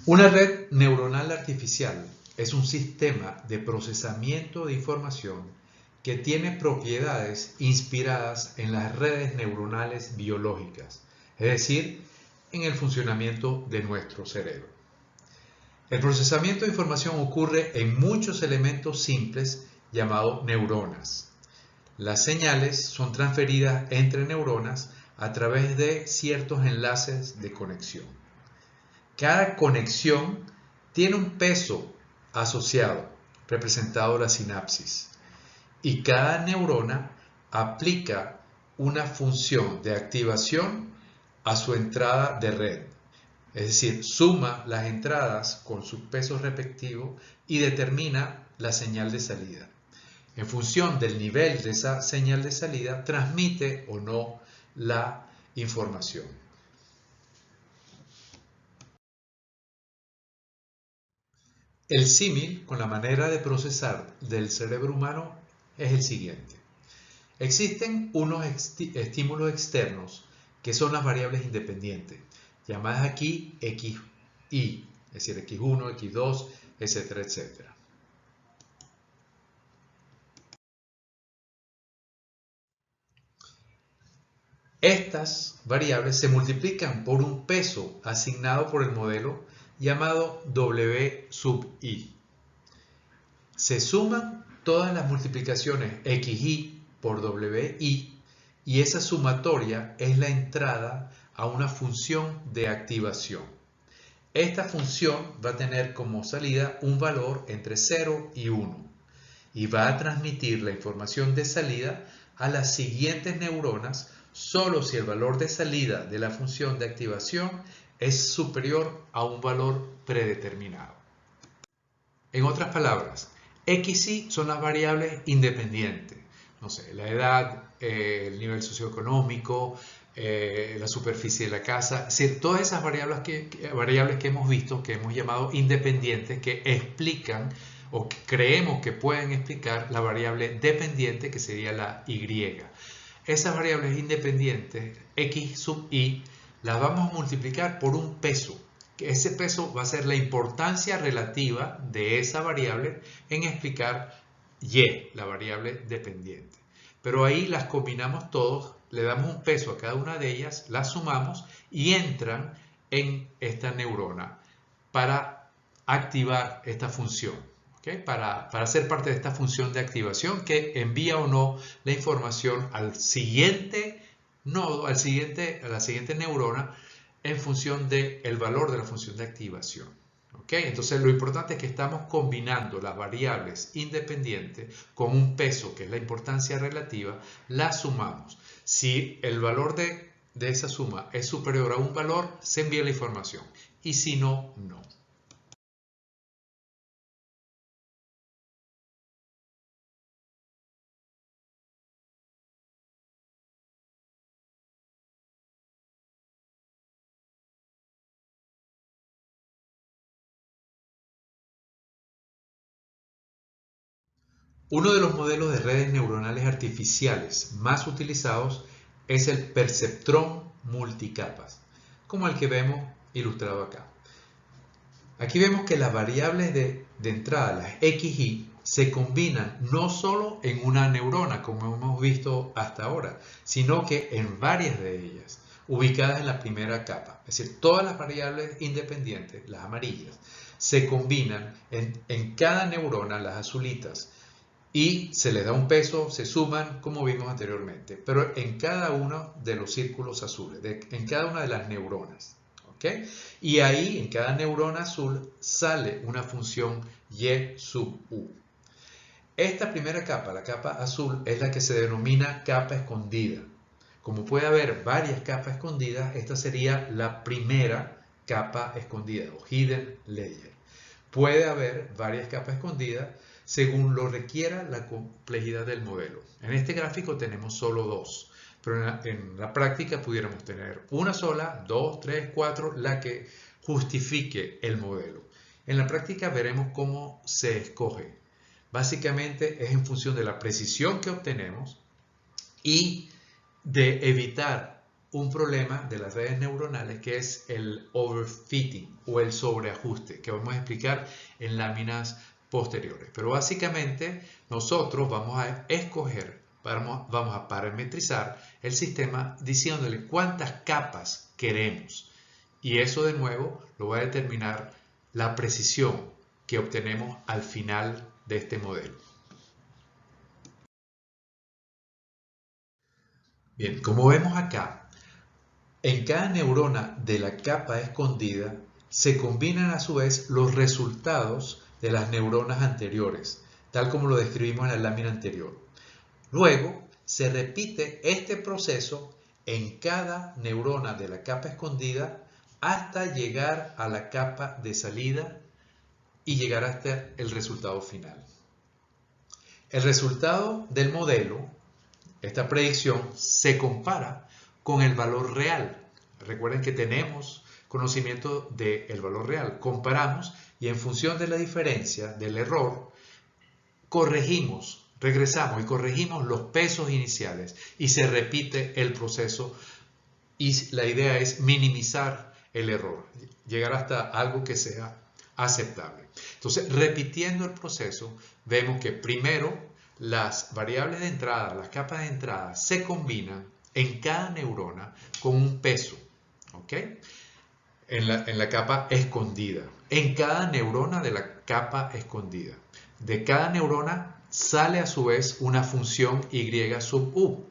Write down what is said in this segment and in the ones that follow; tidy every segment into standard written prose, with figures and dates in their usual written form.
Una red neuronal artificial es un sistema de procesamiento de información que tiene propiedades inspiradas en las redes neuronales biológicas, es decir, en el funcionamiento de nuestro cerebro. El procesamiento de información ocurre en muchos elementos simples llamados neuronas. Las señales son transferidas entre neuronas a través de ciertos enlaces de conexión. Cada conexión tiene un peso asociado, representado en la sinapsis, y cada neurona aplica una función de activación a su entrada de red. Es decir, suma las entradas con sus pesos respectivos y determina la señal de salida. En función del nivel de esa señal de salida, transmite o no la información. El símil con la manera de procesar del cerebro humano es el siguiente. Existen unos estímulos externos que son las variables independientes, llamadas aquí XY, es decir, X1, X2, etcétera, etcétera. Estas variables se multiplican por un peso asignado por el modelo llamado W sub I. Se suman todas las multiplicaciones XY por WI y esa sumatoria es la entrada a una función de activación. Esta función va a tener como salida un valor entre 0 y 1 y va a transmitir la información de salida a las siguientes neuronas solo si el valor de salida de la función de activación es superior a un valor predeterminado. En otras palabras, XY son las variables independientes, no sé, la edad, el nivel socioeconómico, la superficie de la casa, es decir, todas esas variables que hemos visto, que hemos llamado independientes, que explican o que creemos que pueden explicar la variable dependiente, que sería la Y. Esas variables independientes, X sub Y, las vamos a multiplicar por un peso. Que ese peso va a ser la importancia relativa de esa variable en explicar Y, la variable dependiente. Pero ahí las combinamos todos, le damos un peso a cada una de ellas, las sumamos y entran en esta neurona para activar esta función. ¿Okay? Para ser parte de esta función de activación que envía o no la información al siguiente nodo, a la siguiente neurona, en función del valor de la función de activación. ¿Okay? Entonces lo importante es que estamos combinando las variables independientes con un peso, que es la importancia relativa, las sumamos. Si el valor de esa suma es superior a un valor, se envía la información, y si no, no. Uno de los modelos de redes neuronales artificiales más utilizados es el perceptrón multicapas, como el que vemos ilustrado acá. Aquí vemos que las variables de entrada, las XY, se combinan no solo en una neurona, como hemos visto hasta ahora, sino que en varias de ellas, ubicadas en la primera capa. Es decir, todas las variables independientes, las amarillas, se combinan en cada neurona, las azulitas, y se les da un peso, se suman, como vimos anteriormente, pero en cada uno de los círculos azules, en cada una de las neuronas. ¿Okay? Y ahí, en cada neurona azul, sale una función Y sub U. Esta primera capa, la capa azul, es la que se denomina capa escondida. Como puede haber varias capas escondidas, esta sería la primera capa escondida, o hidden layer. Puede haber varias capas escondidas según lo requiera la complejidad del modelo. En este gráfico tenemos solo dos, pero en la práctica pudiéramos tener una sola, dos, tres, cuatro, la que justifique el modelo. En la práctica veremos cómo se escoge. Básicamente es en función de la precisión que obtenemos y de evitar un problema de las redes neuronales que es el overfitting o el sobreajuste, que vamos a explicar en láminas posteriores. Pero básicamente nosotros vamos a escoger, vamos a parametrizar el sistema diciéndole cuántas capas queremos. Y eso de nuevo lo va a determinar la precisión que obtenemos al final de este modelo. Bien, como vemos acá, en cada neurona de la capa escondida se combinan a su vez los resultados de las neuronas anteriores, tal como lo describimos en la lámina anterior. Luego se repite este proceso en cada neurona de la capa escondida hasta llegar a la capa de salida y llegar hasta el resultado final. El resultado del modelo, esta predicción, se compara con el valor real. Recuerden que tenemos conocimiento del valor real. Comparamos y en función de la diferencia del error, regresamos y corregimos los pesos iniciales y se repite el proceso y la idea es minimizar el error, llegar hasta algo que sea aceptable. Entonces, repitiendo el proceso, vemos que primero las variables de entrada, las capas de entrada, se combinan en cada neurona con un peso, ¿ok? En la capa escondida, en cada neurona de la capa escondida. De cada neurona sale a su vez una función y sub u.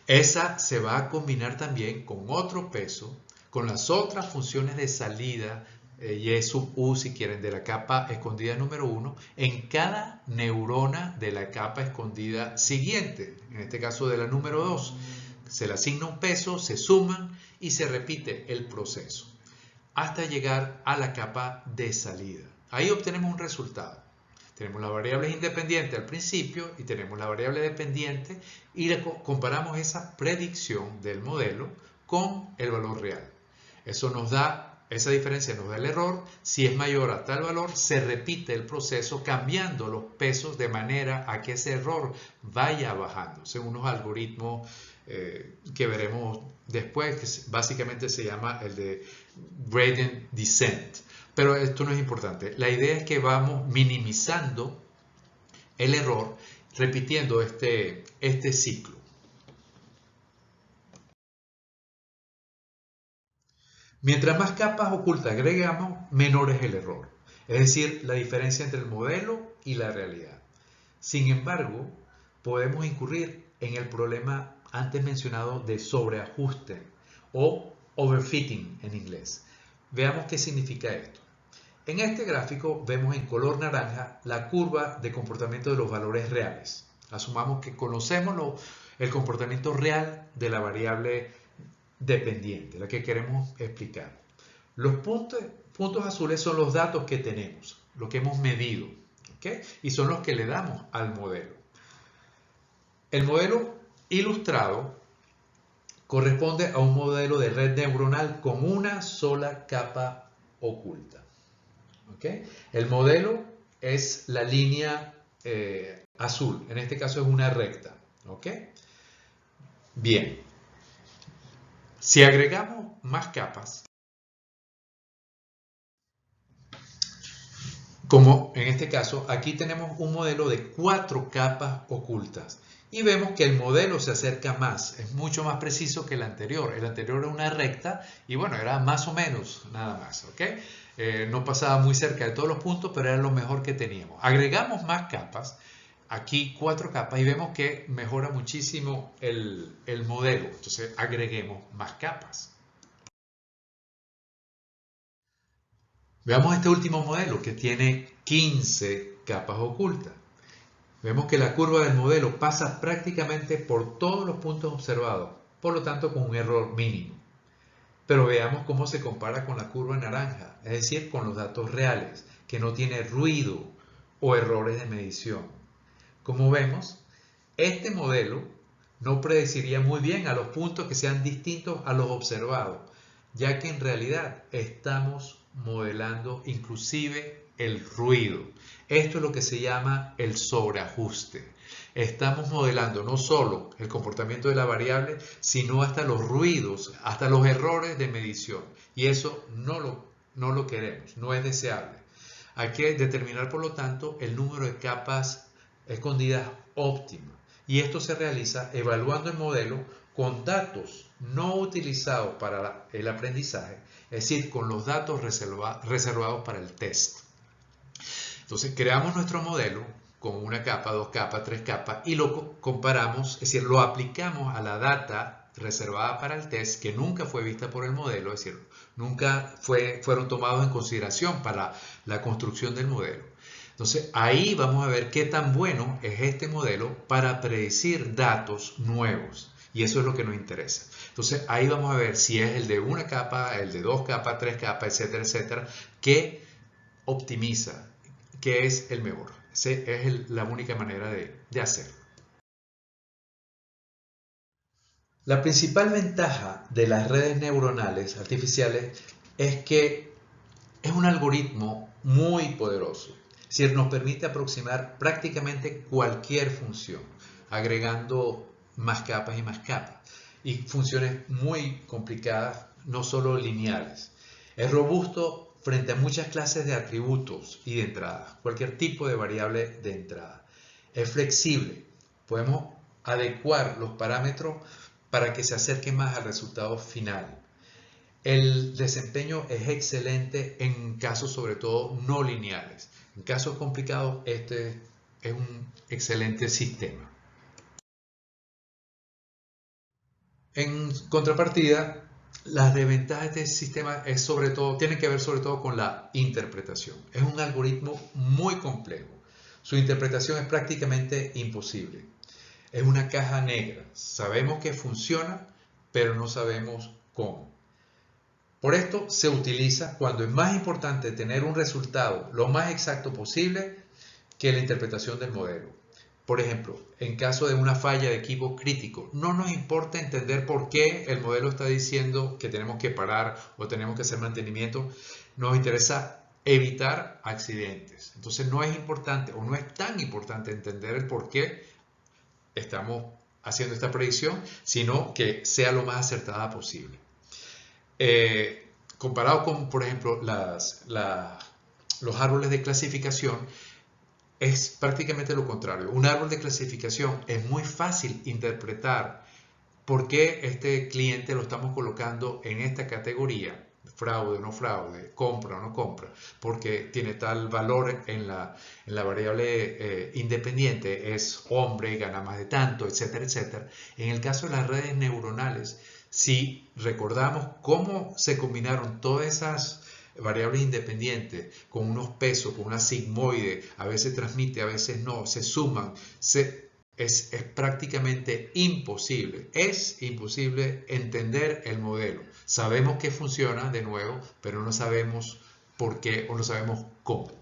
Esa se va a combinar también con otro peso, con las otras funciones de salida, y sub u si quieren, de la capa escondida número 1, en cada neurona de la capa escondida siguiente, en este caso de la número 2. Se le asigna un peso, se suman y se repite el proceso hasta llegar a la capa de salida. Ahí obtenemos un resultado. Tenemos las variables independientes al principio y tenemos la variable dependiente y comparamos esa predicción del modelo con el valor real. Esa diferencia nos da el error. Si es mayor a tal valor, se repite el proceso cambiando los pesos de manera a que ese error vaya bajando, según unos algoritmos que veremos después, que básicamente se llama el de gradient descent. Pero esto no es importante. La idea es que vamos minimizando el error repitiendo este ciclo. Mientras más capas ocultas agregamos, menor es el error. Es decir, la diferencia entre el modelo y la realidad. Sin embargo, podemos incurrir en el problema antes mencionado de sobreajuste o overfitting en inglés. Veamos qué significa esto. En este gráfico vemos en color naranja la curva de comportamiento de los valores reales. Asumamos que conocemos el comportamiento real de la variable dependiente, la que queremos explicar. Los puntos azules son los datos que tenemos, lo que hemos medido, ¿okay? Y son los que le damos al modelo. El modelo ilustrado corresponde a un modelo de red neuronal con una sola capa oculta. ¿Okay? El modelo es la línea azul, en este caso es una recta. ¿Okay? Bien, si agregamos más capas, como en este caso, aquí tenemos un modelo de 4 capas ocultas y vemos que el modelo se acerca más, es mucho más preciso que el anterior. El anterior era una recta y bueno, era más o menos nada más, ¿ok? No pasaba muy cerca de todos los puntos, pero era lo mejor que teníamos. Agregamos más capas, aquí 4 capas, y vemos que mejora muchísimo el modelo. Entonces agreguemos más capas. Veamos este último modelo que tiene 15 capas ocultas. Vemos que la curva del modelo pasa prácticamente por todos los puntos observados, por lo tanto con un error mínimo. Pero veamos cómo se compara con la curva naranja, es decir, con los datos reales, que no tiene ruido o errores de medición. Como vemos, este modelo no predeciría muy bien a los puntos que sean distintos a los observados, ya que en realidad estamos modelando inclusive el ruido. Esto es lo que se llama el sobreajuste. estamos modelando no solo el comportamiento de la variable, sino hasta los ruidos, hasta los errores de medición. Y eso no lo queremos, no es deseable. Hay que determinar, por lo tanto, el número de capas escondidas óptimo. Y esto se realiza evaluando el modelo con datos no utilizados para el aprendizaje, es decir, con los datos reservados para el test. Entonces, creamos nuestro modelo con una capa, dos capas, tres capas y lo comparamos, es decir, lo aplicamos a la data reservada para el test que nunca fue vista por el modelo, es decir, nunca fueron tomados en consideración para la construcción del modelo. Entonces, ahí vamos a ver qué tan bueno es este modelo para predecir datos nuevos. Y eso es lo que nos interesa. Entonces, ahí vamos a ver si es el de una capa, el de dos capas, tres capas, etcétera, etcétera, que optimiza, que es el mejor. Esa es la única manera de hacerlo. La principal ventaja de las redes neuronales artificiales es que es un algoritmo muy poderoso. Es decir, nos permite aproximar prácticamente cualquier función, agregando más capas y más capas. Y funciones muy complicadas, no solo lineales. Es robusto frente a muchas clases de atributos y de entrada, cualquier tipo de variable de entrada. Es flexible, podemos adecuar los parámetros para que se acerque más al resultado final. El desempeño es excelente en casos sobre todo no lineales. En casos complicados, este es un excelente sistema. En contrapartida, las desventajas de este sistema tienen que ver sobre todo con la interpretación. Es un algoritmo muy complejo. Su interpretación es prácticamente imposible. Es una caja negra. Sabemos que funciona, pero no sabemos cómo. Por esto se utiliza cuando es más importante tener un resultado lo más exacto posible que la interpretación del modelo. Por ejemplo, en caso de una falla de equipo crítico, no nos importa entender por qué el modelo está diciendo que tenemos que parar o tenemos que hacer mantenimiento. Nos interesa evitar accidentes. Entonces no es importante o no es tan importante entender el por qué estamos haciendo esta predicción, sino que sea lo más acertada posible. Comparado con, por ejemplo, los árboles de clasificación, es prácticamente lo contrario. Un árbol de clasificación es muy fácil interpretar por qué este cliente lo estamos colocando en esta categoría, fraude o no fraude, compra o no compra, porque tiene tal valor en la variable independiente, es hombre, gana más de tanto, etcétera, etcétera. En el caso de las redes neuronales, si recordamos cómo se combinaron todas esas variables independientes con unos pesos, con una sigmoide, a veces transmite, a veces no, se suman, es prácticamente imposible. Es imposible entender el modelo. Sabemos que funciona de nuevo, pero no sabemos por qué o no sabemos cómo.